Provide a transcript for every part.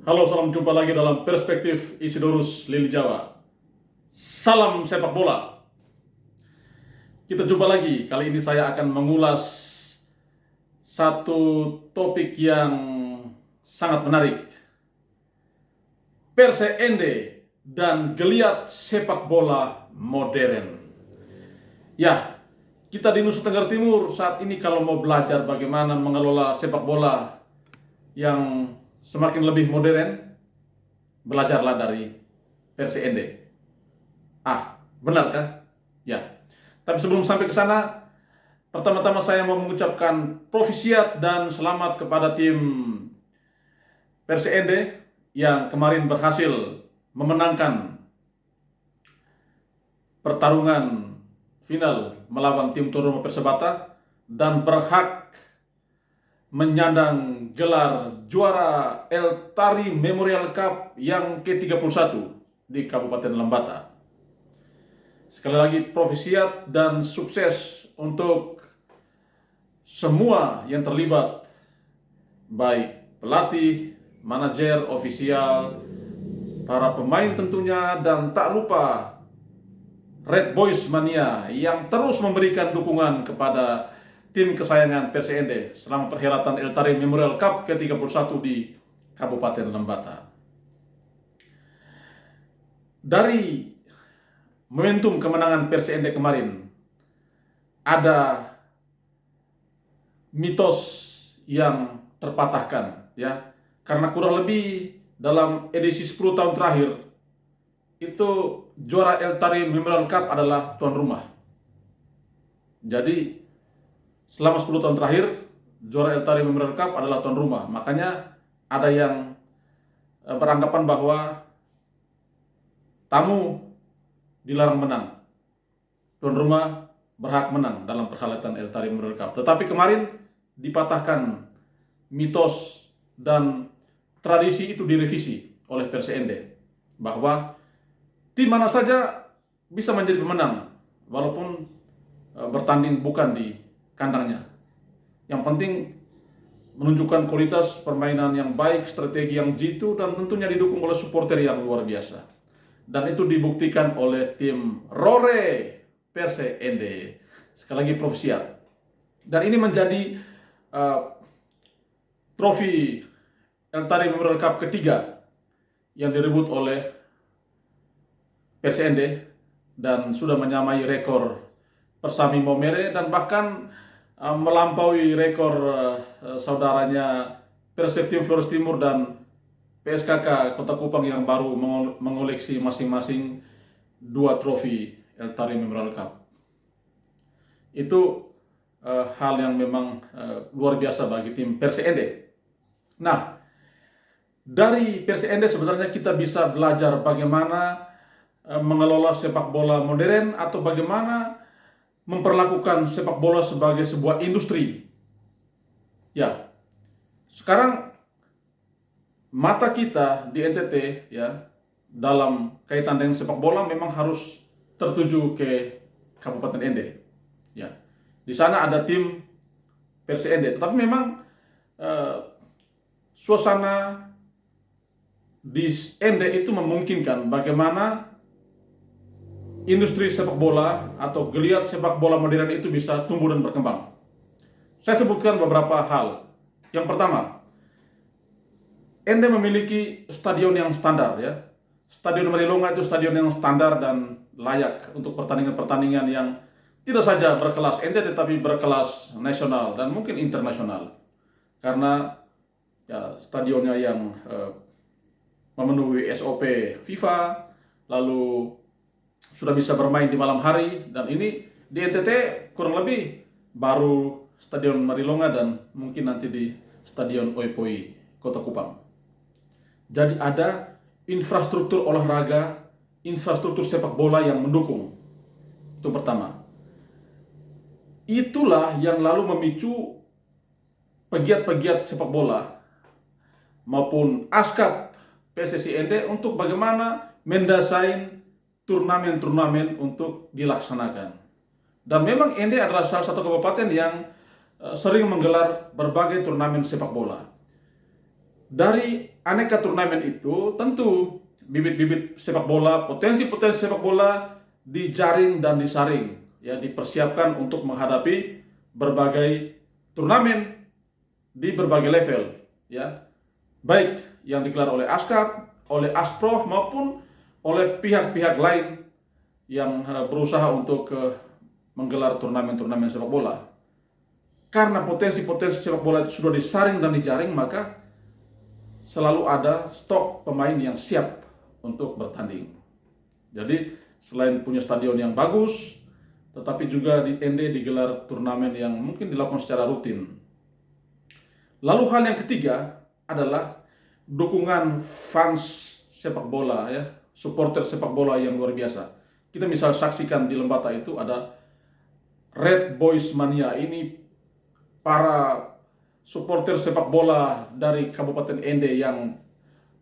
Halo, salam jumpa lagi dalam Perspektif Isidorus Lili Jawa. Salam sepak bola. Kita jumpa lagi. Kali ini saya akan mengulas satu topik yang sangat menarik. Perse Ende dan geliat sepak bola modern. Ya, kita di Nusa Tenggara Timur saat ini kalau mau belajar bagaimana mengelola sepak bola yang semakin lebih modern, belajarlah dari Perse Ende. Benarkah? Ya. Tapi sebelum sampai ke sana, pertama-tama saya mau mengucapkan profisiat dan selamat kepada tim Perse Ende yang kemarin berhasil memenangkan pertarungan final melawan tim tuan rumah Persebaya dan berhak menyandang gelar juara El Tari Memorial Cup yang ke-31 di Kabupaten Lembata. Sekali lagi profisiat dan sukses untuk semua yang terlibat, baik pelatih, manajer, ofisial, para pemain tentunya, dan tak lupa Red Boys Mania yang terus memberikan dukungan kepada tim kesayangan Perse Ende selama perhelatan El Tari Memorial Cup ke-31 di Kabupaten Lembata. Dari momentum kemenangan Perse Ende kemarin, ada mitos yang terpatahkan, ya, karena kurang lebih dalam edisi 10 tahun terakhir itu juara El Tari Memorial Cup adalah tuan rumah. Jadi selama 10 tahun terakhir juara El Tari Memorial Cup adalah tuan rumah. Makanya ada yang beranggapan bahwa tamu dilarang menang, tuan rumah berhak menang dalam perhelatan El Tari Memorial Cup. Tetapi kemarin dipatahkan mitos dan tradisi itu direvisi oleh Perse Ende bahwa tim mana saja bisa menjadi pemenang walaupun bertanding bukan di kandangnya. Yang penting menunjukkan kualitas permainan yang baik, strategi yang jitu, dan tentunya didukung oleh supporter yang luar biasa. Dan itu dibuktikan oleh tim Rore Perse Ende. Sekali lagi profisiat. Dan ini menjadi trofi El Tari Memorial Cup ketiga yang direbut oleh Perse Ende dan sudah menyamai rekor Persami Maumere dan bahkan melampaui rekor saudaranya Perseftim Flores Timur dan PSKK Kota Kupang yang baru mengoleksi masing-masing 2 trofi El Tari Memorial Cup. Itu hal yang memang luar biasa bagi tim Perse Ende. Nah, dari Perse Ende sebenarnya kita bisa belajar bagaimana mengelola sepak bola modern atau bagaimana memperlakukan sepak bola sebagai sebuah industri. Ya, sekarang mata kita di NTT, ya, dalam kaitan dengan sepak bola memang harus tertuju ke Kabupaten Ende. Ya, di sana ada tim Perse Ende, tetapi memang suasana di Ende itu memungkinkan bagaimana industri sepak bola atau geliat sepak bola modern itu bisa tumbuh dan berkembang. Saya sebutkan beberapa hal. Yang pertama, Ende memiliki stadion yang standar, ya. Stadion Marilonga itu stadion yang standar dan layak untuk pertandingan-pertandingan yang tidak saja berkelas Ende tetapi berkelas nasional dan mungkin internasional. Karena ya, stadionnya yang memenuhi SOP FIFA, lalu sudah bisa bermain di malam hari, dan ini di NTT kurang lebih baru Stadion Marilonga dan mungkin nanti di Stadion Oepoi Kota Kupang. Jadi ada infrastruktur olahraga, infrastruktur sepak bola yang mendukung. Itu pertama. Itulah yang lalu memicu pegiat-pegiat sepak bola maupun ASKAP PSSI Ende untuk bagaimana mendesain turnamen-turnamen untuk dilaksanakan. Dan memang Ende adalah salah satu kabupaten yang sering menggelar berbagai turnamen sepak bola. Dari aneka turnamen itu, tentu bibit-bibit sepak bola, potensi-potensi sepak bola dijaring dan disaring, ya, dipersiapkan untuk menghadapi berbagai turnamen di berbagai level, ya, baik yang digelar oleh ASKAP, oleh ASPROF maupun oleh pihak-pihak lain yang berusaha untuk menggelar turnamen-turnamen sepak bola. Karena potensi-potensi sepak bola itu sudah disaring dan dijaring, maka selalu ada stok pemain yang siap untuk bertanding. Jadi selain punya stadion yang bagus, tetapi juga di ND digelar turnamen yang mungkin dilakukan secara rutin. Lalu hal yang ketiga adalah dukungan fans sepak bola, ya, supporter sepak bola yang luar biasa. Kita misal saksikan di Lembata itu ada Red Boys Mania. Ini para supporter sepak bola dari Kabupaten ND yang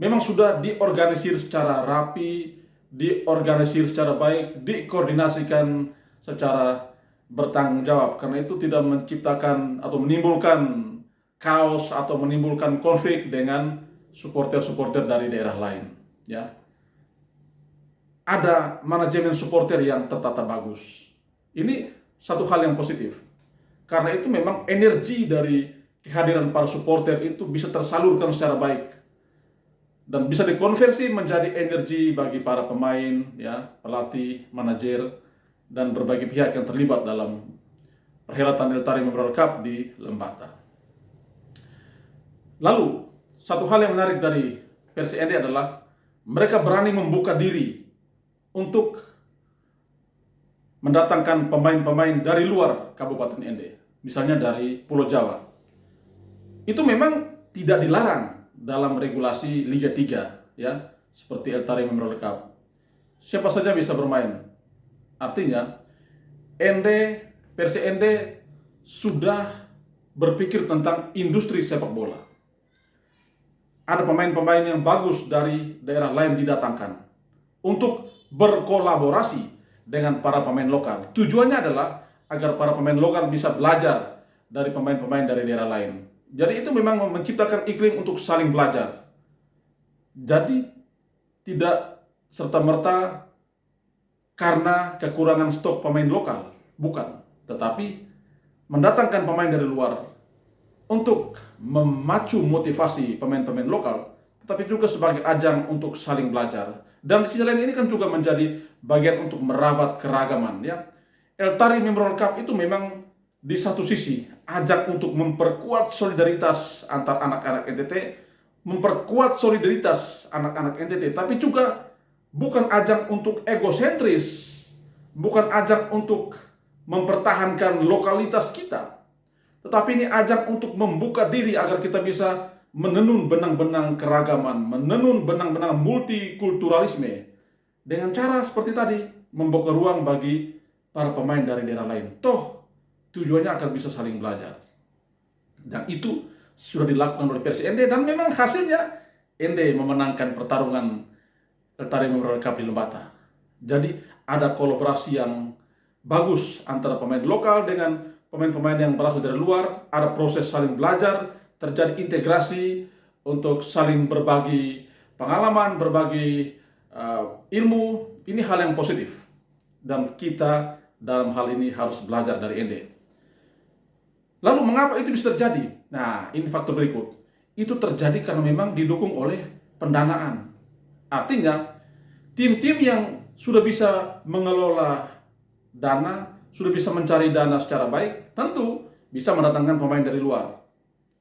memang sudah diorganisir secara rapi, diorganisir secara baik, dikoordinasikan secara bertanggung jawab. Karena itu tidak menciptakan atau menimbulkan kaos atau menimbulkan konflik dengan supporter-supporter dari daerah lain, ya. Ada manajemen supporter yang tertata bagus. Ini satu hal yang positif. Karena itu memang energi dari kehadiran para supporter itu bisa tersalurkan secara baik dan bisa dikonversi menjadi energi bagi para pemain, ya, pelatih, manajer, dan berbagai pihak yang terlibat dalam perhelatan Eltaring Memorial Cup di Lembata. Lalu, satu hal yang menarik dari Persi ND adalah mereka berani membuka diri untuk mendatangkan pemain-pemain dari luar Kabupaten ND, misalnya dari Pulau Jawa. Itu memang tidak dilarang dalam regulasi Liga 3, ya, seperti Eltaring Memorial Cup. Siapa saja bisa bermain. Artinya, Persi ND sudah berpikir tentang industri sepak bola. Ada pemain-pemain yang bagus dari daerah lain didatangkan untuk berkolaborasi dengan para pemain lokal. Tujuannya adalah agar para pemain lokal bisa belajar dari pemain-pemain dari daerah lain. Jadi itu memang menciptakan iklim untuk saling belajar. Jadi tidak serta-merta karena kekurangan stok pemain lokal, bukan. Tetapi mendatangkan pemain dari luar untuk memacu motivasi pemain-pemain lokal, tetapi juga sebagai ajang untuk saling belajar. Dan di sisi lain ini kan juga menjadi bagian untuk merawat keragaman, ya. Eltaring Memorial Cup itu memang di satu sisi ajang untuk memperkuat solidaritas antar anak-anak NTT, memperkuat solidaritas anak-anak NTT, tapi juga bukan ajang untuk egosentris, bukan ajang untuk mempertahankan lokalitas kita, tetapi ini ajang untuk membuka diri agar kita bisa menenun benang-benang keragaman, menenun benang-benang multikulturalisme dengan cara seperti tadi, membuka ruang bagi para pemain dari daerah lain. Toh tujuannya agar bisa saling belajar. Dan itu sudah dilakukan oleh Persi ND dan memang hasilnya ND memenangkan pertarungan Eltaring Memorial Cup di Lembata. Jadi ada kolaborasi yang bagus antara pemain lokal dengan pemain-pemain yang berasal dari luar, ada proses saling belajar, terjadi integrasi untuk saling berbagi pengalaman, berbagi ilmu. Ini hal yang positif. Dan kita dalam hal ini harus belajar dari ND. Lalu mengapa itu bisa terjadi? Nah, ini faktor berikut. Itu terjadi karena memang didukung oleh pendanaan. Artinya, tim-tim yang sudah bisa mengelola dana, sudah bisa mencari dana secara baik, tentu bisa mendatangkan pemain dari luar,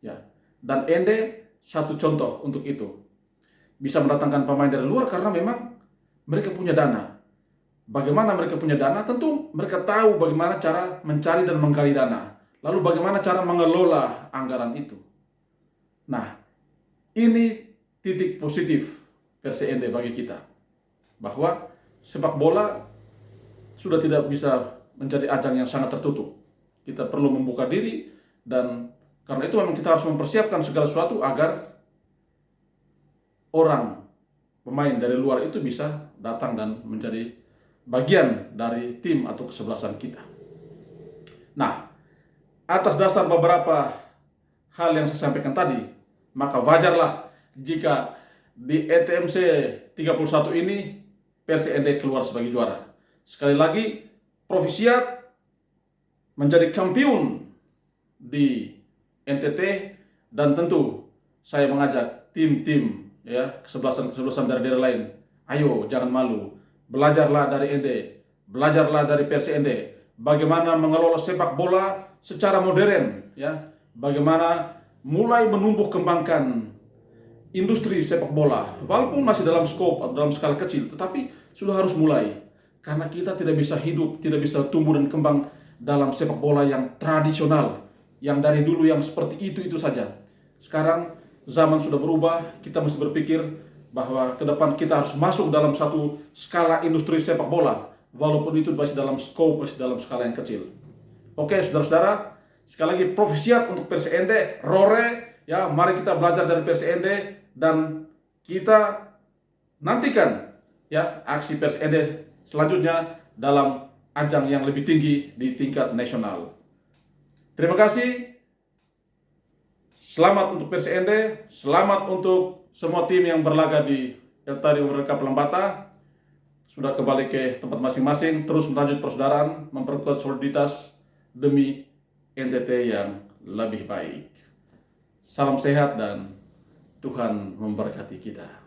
ya. Dan ND satu contoh untuk itu. Bisa mendatangkan pemain dari luar karena memang mereka punya dana. Bagaimana mereka punya dana? Tentu mereka tahu bagaimana cara mencari dan menggali dana. Lalu bagaimana cara mengelola anggaran itu. Nah, ini titik positif Persi ND bagi kita. Bahwa sepak bola sudah tidak bisa menjadi ajang yang sangat tertutup. Kita perlu membuka diri dan karena itu memang kita harus mempersiapkan segala sesuatu agar orang, pemain dari luar itu bisa datang dan menjadi bagian dari tim atau kesebelasan kita. Nah, atas dasar beberapa hal yang saya sampaikan tadi, maka wajarlah jika di ETMC 31 ini Persi ND keluar sebagai juara. Sekali lagi, Provisiat menjadi kampiun di NTT, dan tentu saya mengajak tim-tim ya kesebelasan dari daerah lain, ayo jangan malu, belajarlah dari ND, belajarlah dari Persi ND, bagaimana mengelola sepak bola secara modern ya, bagaimana mulai menumbuh kembangkan industri sepak bola, walaupun masih dalam skop atau dalam skala kecil, tetapi sudah harus mulai. Karena kita tidak bisa hidup, tidak bisa tumbuh dan kembang dalam sepak bola yang tradisional, yang dari dulu yang seperti itu saja. Sekarang zaman sudah berubah, kita mesti berpikir bahwa ke depan kita harus masuk dalam satu skala industri sepak bola, walaupun itu masih dalam skop, masih dalam skala yang kecil. Oke, saudara-saudara, sekali lagi Provisiat untuk Persi ND, Rore, ya, mari kita belajar dari Persi ND dan kita nantikan ya aksi Persi ND selanjutnya dalam ajang yang lebih tinggi di tingkat nasional. Terima kasih. Selamat untuk Persi ND, selamat untuk semua tim yang berlaga di Eltari Mereka Pelambata. Sudah kembali ke tempat masing-masing, terus melanjut persaudaraan, memperkuat soliditas demi NTT yang lebih baik. Salam sehat dan Tuhan memberkati kita.